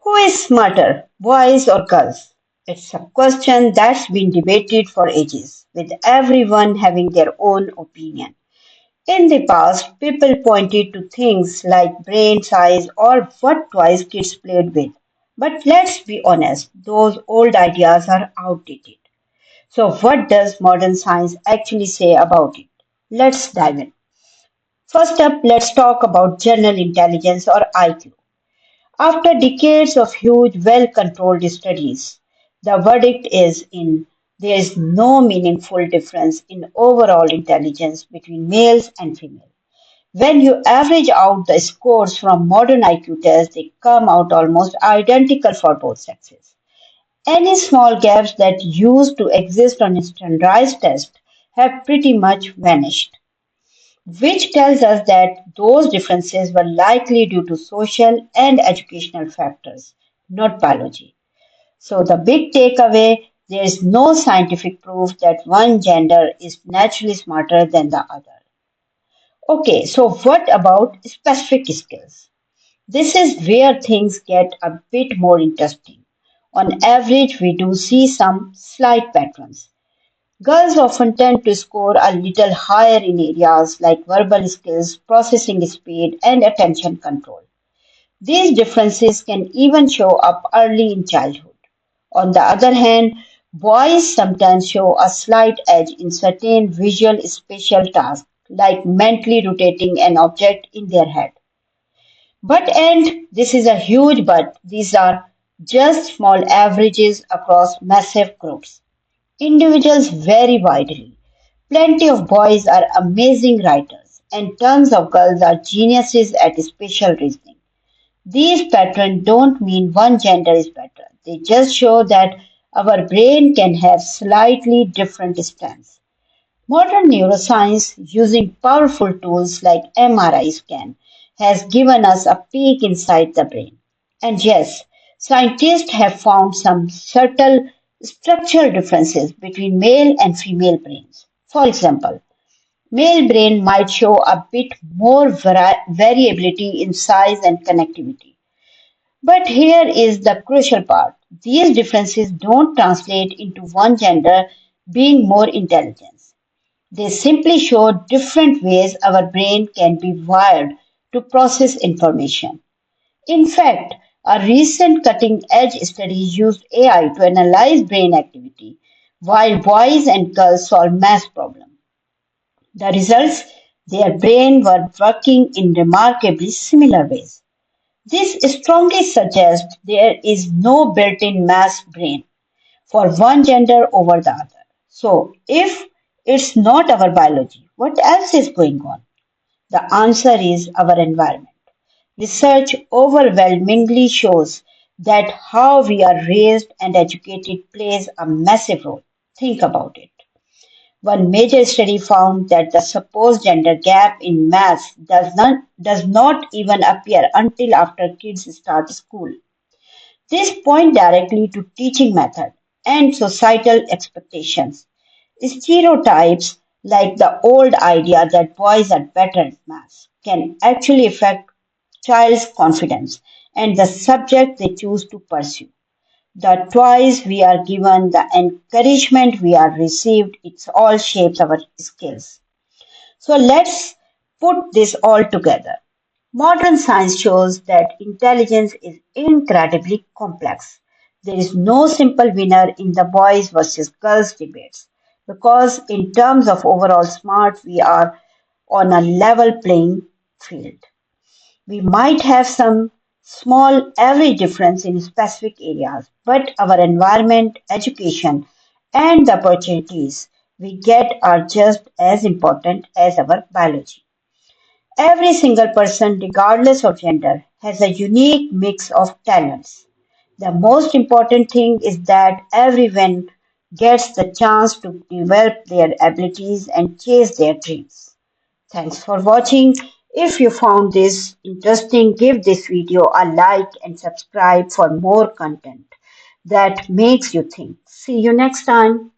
Who is smarter, boys or girls? It's a question that's been debated for ages, with everyone having their own opinion. In the past, people pointed to things like brain size or what toys kids played with. But let's be honest, those old ideas are outdated. So, what does modern science actually say about it? Let's dive in. First up, let's talk about general intelligence or IQ. After decades of huge, well controlled studies, the verdict is in. There is no meaningful difference in overall intelligence between males and females. When you average out the scores from modern IQ tests, they come out almost identical for both sexes. Any small gaps that used to exist on standardized tests have pretty much vanished, which tells us that those differences were likely due to social and educational factors, not biology. So, the big takeaway, there is no scientific proof that one gender is naturally smarter than the other. Okay, so what about specific skills? This is where things get a bit more interesting. On average, we do see some slight patterns. Girls often tend to score a little higher in areas like verbal skills, processing speed, and attention control. These differences can even show up early in childhood. On the other hand, boys sometimes show a slight edge in certain visual spatial tasks, like mentally rotating an object in their head. And this is a huge but, these are just small averages across massive groups. Individuals vary widely. Plenty of boys are amazing writers, and tons of girls are geniuses at spatial reasoning. These patterns don't mean one gender is better. They just show that our brain can have slightly different strengths. Modern neuroscience, using powerful tools like MRI scan, has given us a peek inside the brain. And yes, scientists have found some subtle structural differences between male and female brains. For example, male brain might show a bit more variability in size and connectivity. But here is the crucial part. These differences don't translate into one gender being more intelligent. They simply show different ways our brain can be wired to process information. In fact, a recent cutting edge study used AI to analyze brain activity while boys and girls solved math problems. The results, their brains were working in remarkably similar ways. This strongly suggests there is no built-in mass brain for one gender over the other. So, if it's not our biology, what else is going on? The answer is our environment. Research overwhelmingly shows that how we are raised and educated plays a massive role. Think about it. One major study found that the supposed gender gap in maths does not even appear until after kids start school. This points directly to teaching method and societal expectations. Stereotypes like the old idea that boys are better at maths can actually affect child's confidence and the subject they choose to pursue. The toys we are given, the encouragement we are received, it all shapes our skills. So let's put this all together. Modern science shows that intelligence is incredibly complex. There is no simple winner in the boys versus girls debates because, in terms of overall smart, we are on a level playing field. We might have some small average difference in specific areas, but our environment, education, and the opportunities we get are just as important as our biology. Every single person, regardless of gender, has a unique mix of talents. The most important thing is that everyone gets the chance to develop their abilities and chase their dreams. Thanks for watching. If you found this interesting, give this video a like and subscribe for more content that makes you think. See you next time.